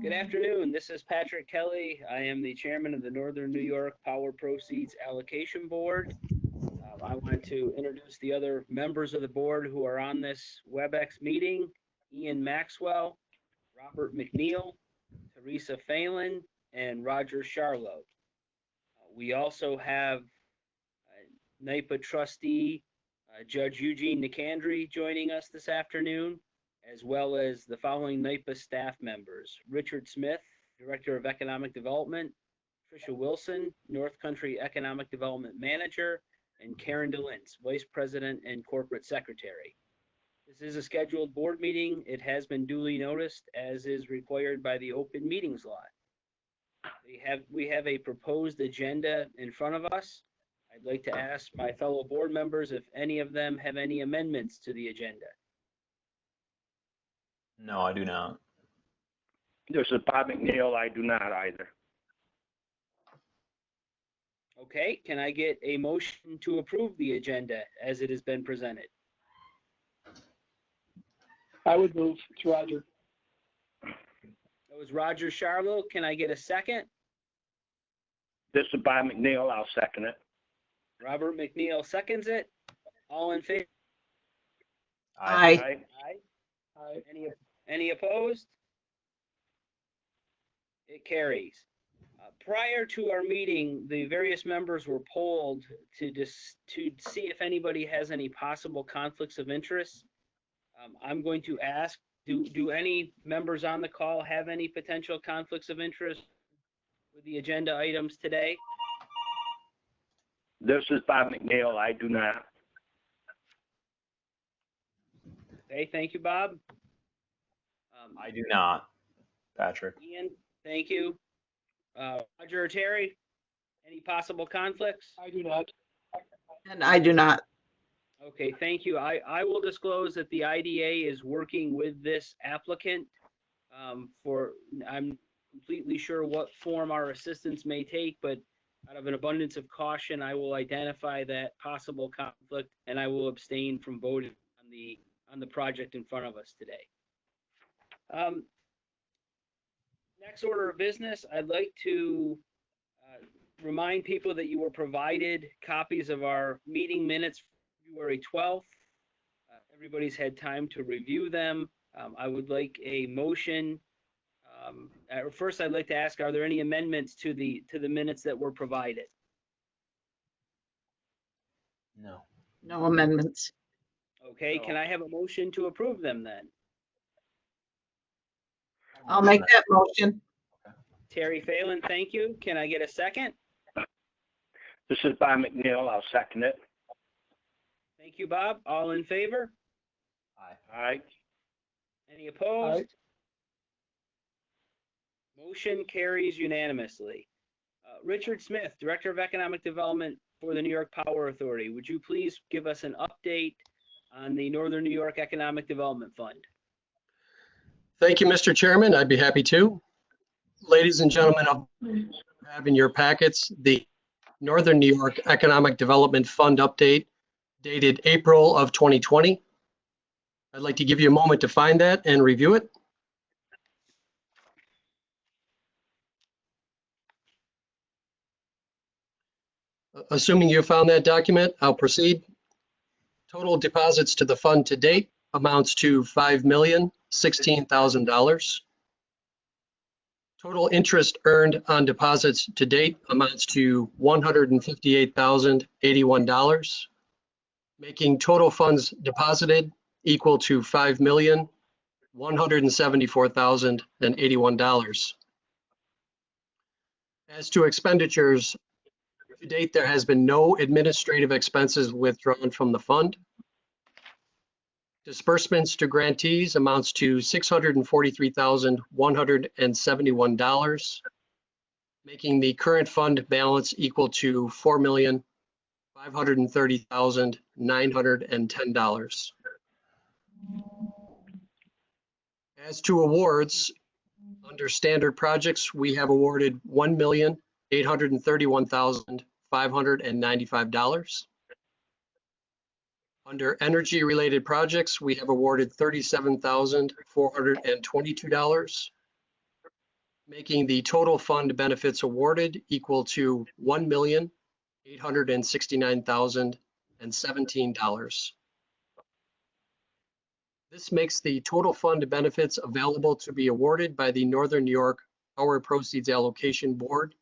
Good afternoon. This is Patrick Kelly. I am the chairman of the Northern New York Power Proceeds Allocation Board. I want to introduce the other members of the board who are on this WebEx meeting: Ian Maxwell, Robert McNeil, Teresa Phelan, and Roger Charlo. We also have Nnyppab trustee Judge Eugene Nicandri joining us this afternoon, as well as the following Nnyppab staff members: Richard Smith, Director of Economic Development; Tricia Wilson, North Country Economic Development Manager; and Karen DeLintz, Vice President and Corporate Secretary. This is a scheduled board meeting. It has been duly noticed, as is required by the Open Meetings Law. We have a proposed agenda in front of us. I'd like to ask my fellow board members if any of them have any amendments to the agenda. No, I do not. This is Bob McNeil. I do not either. Okay, can I get a motion to approve the agenda as it has been presented? I would move. It's Roger. That was Roger Charlo. Can I get a second? This is Bob McNeil. I'll second it. Robert McNeil seconds it. All in favor? Aye. Aye. Aye. Any opposed? It carries. Prior to our meeting, the various members were polled to see if anybody has any possible conflicts of interest. I'm going to ask, do any members on the call have any potential conflicts of interest with the agenda items today? This is Bob McNeil. I do not. Okay, thank you, Bob. I do not, Patrick. Ian, thank you. Roger or Terry, any possible conflicts? I do not. And I do not. Okay, thank you. I will disclose that the IDA is working with this applicant I'm completely sure what form our assistance may take, but out of an abundance of caution, I will identify that possible conflict and I will abstain from voting on the project in front of us today. Next order of business, I'd like to remind people that you were provided copies of our meeting minutes February 12th. Everybody's had time to review them. I would like a motion. First, I'd like to ask, are there any amendments to the minutes that were provided? No. No amendments. Okay, can I have a motion to approve them then? I'll make that motion. Terry Phelan, thank you. Can I get a second? This is Bob McNeil. I'll second it. Thank you, Bob. All in favor? Aye. Aye. Any opposed? Motion carries unanimously. Richard Smith, Director of Economic Development for the New York Power Authority, would you please give us an update on the Northern New York Economic Development Fund? Thank you, Mr. Chairman. I'd be happy to. Ladies and gentlemen, you have in your packets the Northern New York Economic Development Fund update dated April of 2020. I'd like to give you a moment to find that and review it. Assuming you found that document, I'll proceed. Total deposits to the fund to date amounts to $5,016,000. Total interest earned on deposits to date amounts to $158,081, making total funds deposited equal to $5,174,081. As to expenditures, to date, there has been no administrative expenses withdrawn from the fund. Disbursements to grantees amounts to $643,171, making the current fund balance equal to $4,530,910. As to awards, under standard projects, we have awarded $1,831,595. Under energy-related projects, we have awarded $37,422. making the total fund benefits awarded equal to $1,869,017. This makes the total fund benefits available to be awarded by the Northern New York Power Proceeds Allocation Board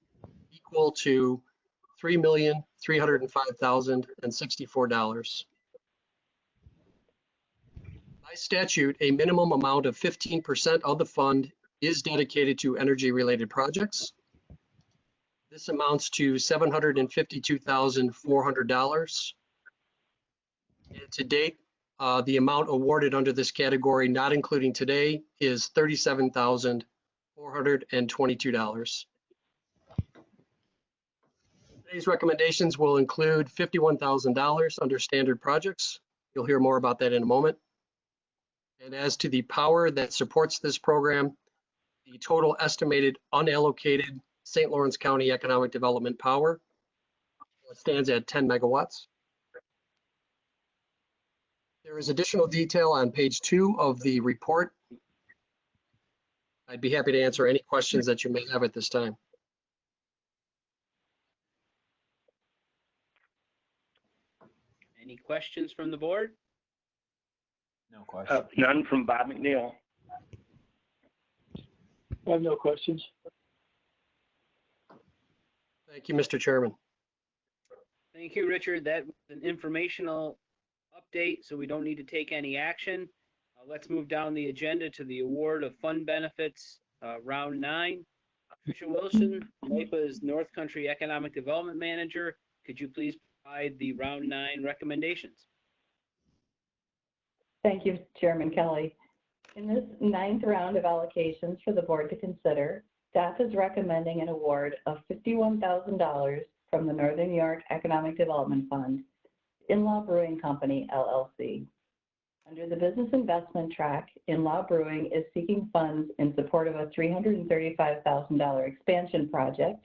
equal to $3,305,064. By statute, a minimum amount of 15% of the fund is dedicated to energy-related projects. This amounts to $752,400. And to date, the amount awarded under this category, not including today, is $37,422. Today's recommendations will include $51,000 under standard projects. You'll hear more about that in a moment. And as to the power that supports this program, the total estimated unallocated St. Lawrence County economic development power stands at 10 megawatts. There is additional detail on page 2 of the report. I'd be happy to answer any questions that you may have at this time. Any questions from the board? No question. None from Bob McNeil. I have no questions. Thank you, Mr. Chairman. Thank you, Richard. That was an informational update, so we don't need to take any action. Let's move down the agenda to the award of fund benefits, round 9. Tricia Wilson, Nnyppab's North Country Economic Development Manager, could you please provide the round 9 recommendations? Thank you, Chairman Kelly. In this 9th round of allocations for the board to consider, staff is recommending an award of $51,000 from the Northern New York Economic Development Fund, In-Law Brewing Company, LLC. Under the business investment track, In-Law Brewing is seeking funds in support of a $335,000 expansion project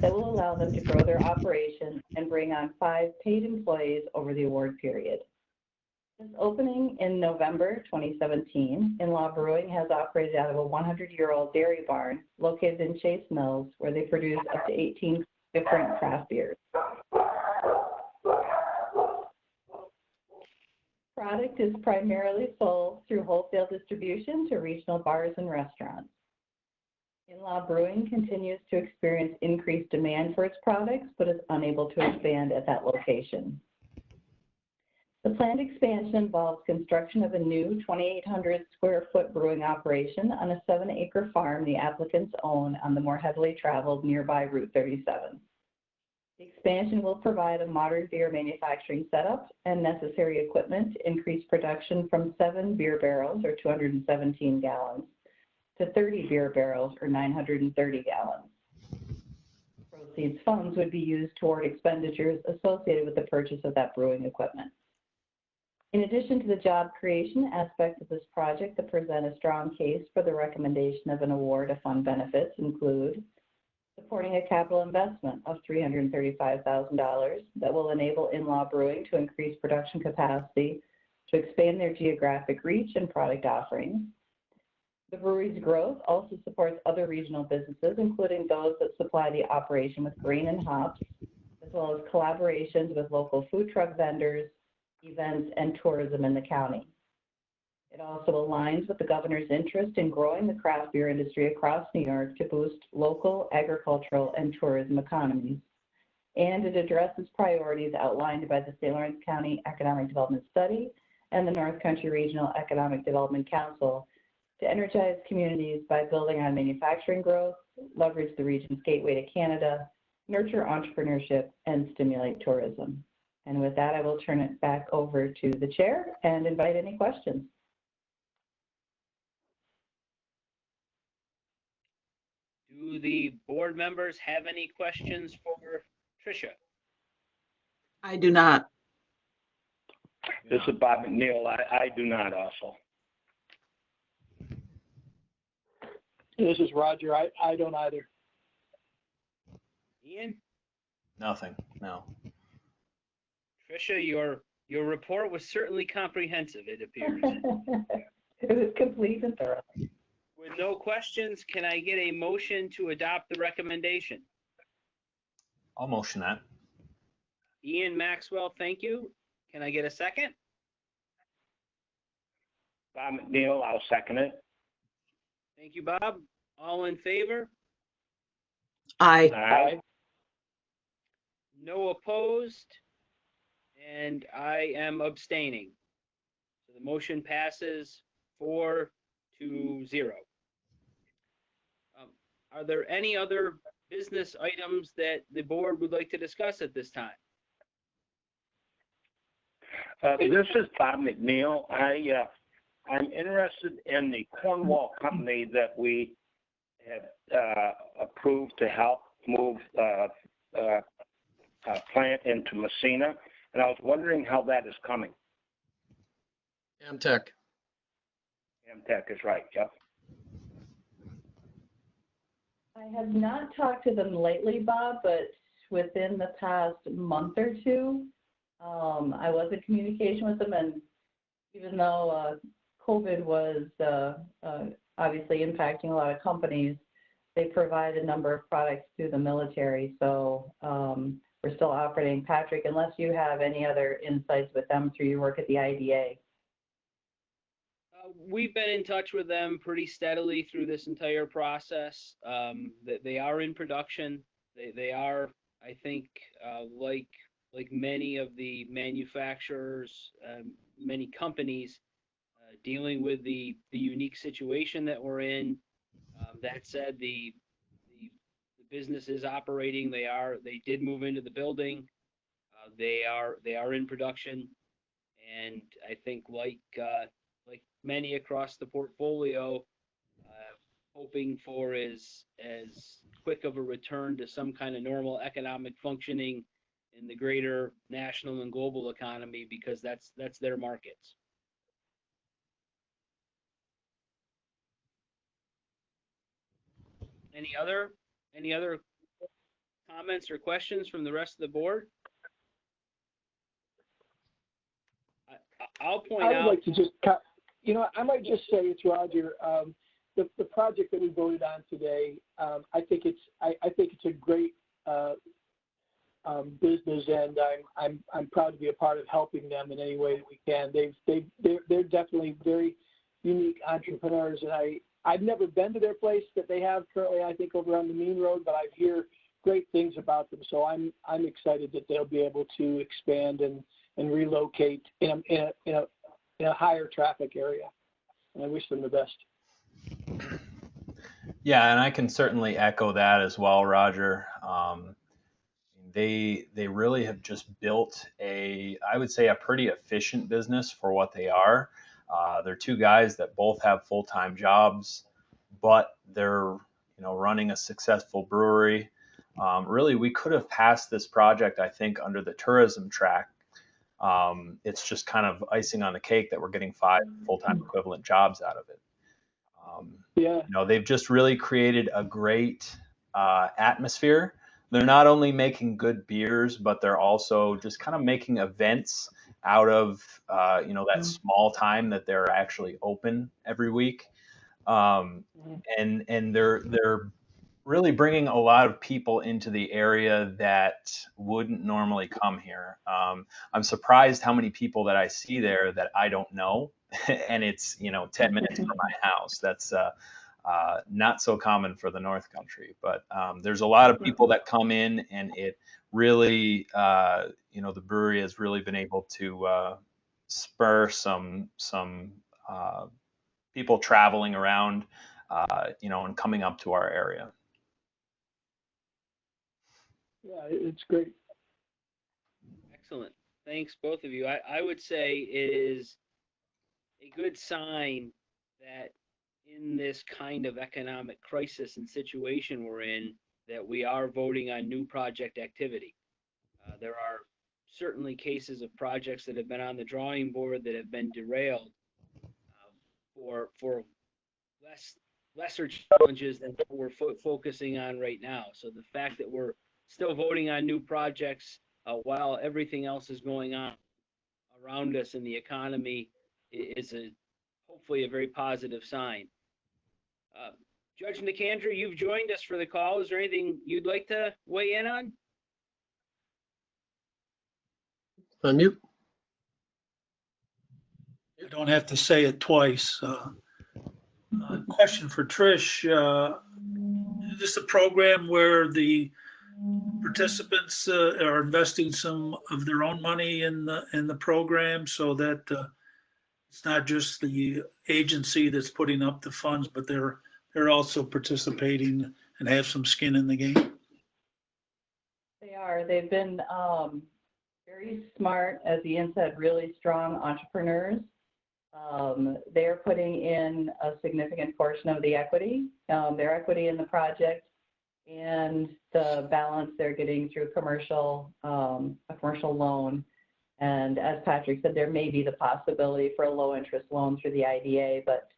that will allow them to grow their operation and bring on 5 paid employees over the award period. Since opening in November 2017, In-Law Brewing has operated out of a 100-year-old dairy barn located in Chase Mills, where they produce up to 18 different craft beers. Product is primarily sold through wholesale distribution to regional bars and restaurants. In-Law Brewing continues to experience increased demand for its products, but is unable to expand at that location. The planned expansion involves construction of a new 2,800 square foot brewing operation on a 7-acre farm the applicants own on the more heavily traveled nearby Route 37. The expansion will provide a modern beer manufacturing setup and necessary equipment to increase production from 7 beer barrels, or 217 gallons, to 30 beer barrels, or 930 gallons. Proceeds funds would be used toward expenditures associated with the purchase of that brewing equipment. In addition to the job creation aspect of this project that present a strong case for the recommendation of an award of fund benefits include supporting a capital investment of $335,000 that will enable In-Law Brewing to increase production capacity to expand their geographic reach and product offerings. The brewery's growth also supports other regional businesses, including those that supply the operation with grain and hops, as well as collaborations with local food truck vendors, events, and tourism in the county. It also aligns with the governor's interest in growing the craft beer industry across New York to boost local agricultural and tourism economies. And it addresses priorities outlined by the St. Lawrence County Economic Development Study and the North Country Regional Economic Development Council to energize communities by building on manufacturing growth, leverage the region's gateway to Canada, nurture entrepreneurship, and stimulate tourism. And with that, I will turn it back over to the chair and invite any questions. Do the board members have any questions for Tricia? I do not. This is Bob McNeil. I do not also. This is Roger. I don't either. Ian? Nothing. No. Tricia, your report was certainly comprehensive, it appears. It was complete and thorough. no questions, can I get a motion to adopt the recommendation? I'll motion that. Ian Maxwell, thank you. Can I get a second? Bob McNeil, I'll second it. Thank you, Bob. All in favor? Aye. Aye. No opposed? And I am abstaining. So the motion passes 4-0. Are there any other business items that the board would like to discuss at this time? This is Bob McNeil. I'm interested in the Cornwall company that we have approved to help move a plant into Messina, and I was wondering how that is coming. Amtech. Amtech is right, yep. I have not talked to them lately, Bob, but within the past month or two, I was in communication with them, and even though COVID was obviously impacting a lot of companies, they provide a number of products to the military. So we're still operating. Patrick, unless you have any other insights with them through your work at the IDA. We've been in touch with them pretty steadily through this entire process. They are in production. They are, I think, like many of the manufacturers, many companies, dealing with the unique situation that we're in. That said, the business is operating. They did move into the building. They are in production, and I think like many across the portfolio, hoping for as quick of a return to some kind of normal economic functioning in the greater national and global economy, because that's their markets. Any other comments or questions from the rest of the board? I'll point I would out. like to just, I might just say, it's Roger. The project that we voted on today, I think it's a great business, and I'm proud to be a part of helping them in any way that we can. They're definitely very unique entrepreneurs, and I've never been to their place that they have currently, I think, over on the Mean Road, but I hear great things about them. So I'm excited that they'll be able to expand and relocate in a higher traffic area. And I wish them the best. Yeah, and I can certainly echo that as well, Roger. They really have just built I would say, a pretty efficient business for what they are. They're two guys that both have full-time jobs, but they're running a successful brewery. Really, we could have passed this project, I think, under the tourism track. It's just kind of icing on the cake that we're getting 5 full-time equivalent jobs out of it. They've just really created a great atmosphere. They're not only making good beers, but they're also just kind of making events out of that small time that they're actually open every week. And they're really bringing a lot of people into the area that wouldn't normally come here. I'm surprised how many people that I see there that I don't know, and it's 10 minutes from my house. That's not so common for the North Country, but there's a lot of people that come in, and it really, the brewery has really been able to spur some people traveling around, and coming up to our area. Yeah, it's great. Excellent. Thanks, both of you. I would say it is a good sign that in this kind of economic crisis and situation we're in, that we are voting on new project activity. There are certainly cases of projects that have been on the drawing board that have been derailed for lesser challenges than what we're focusing on right now. So the fact that we're still voting on new projects while everything else is going on around us in the economy is hopefully a very positive sign. Judge Nicandra, you've joined us for the call. Is there anything you'd like to weigh in on? Unmute. I don't have to say it twice. Question for Trish. Is this a program where the participants are investing some of their own money in the program so that it's not just the agency that's putting up the funds, but they're also participating and have some skin in the game? They are. They've been very smart, as Ian said, really strong entrepreneurs. They're putting in a significant portion of the equity, their equity in the project, and the balance they're getting through a commercial loan. And as Patrick said, there may be the possibility for a low interest loan through the IDA, but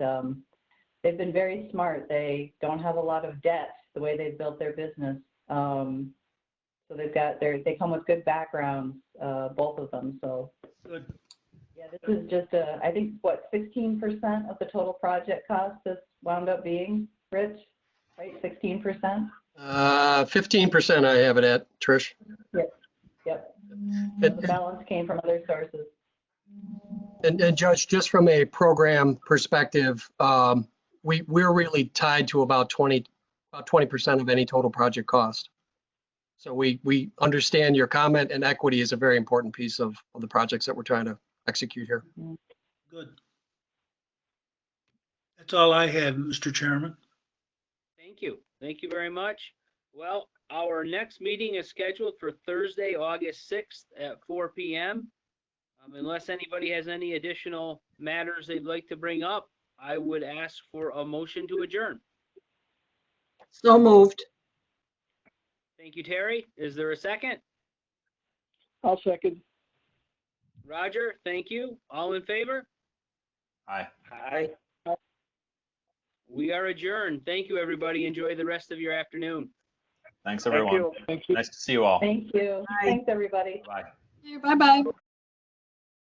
they've been very smart. They don't have a lot of debt the way they've built their business. So they come with good backgrounds, both of them. So Good. yeah, this is just I think what 16% of the total project cost this wound up being, Rich, right? 16%. 15% I have it at, Trish. Yep. The balance came from other sources. And Judge, just from a program perspective, we're really tied to about 20% of any total project cost. So we understand your comment, and equity is a very important piece of the projects that we're trying to execute here. Good. That's all I had, Mr. Chairman. Thank you. Thank you very much. Well, our next meeting is scheduled for Thursday, August 6th at 4 p.m. Unless anybody has any additional matters they'd like to bring up, I would ask for a motion to adjourn. So moved. Thank you, Terry. Is there a second? I'll second. Roger, thank you. All in favor? Aye. Aye. We are adjourned. Thank you, everybody. Enjoy the rest of your afternoon. Thanks, Thank everyone. you. Thank you. Nice to see you all. Thank you. Bye. Thanks, everybody. Bye. Bye-bye.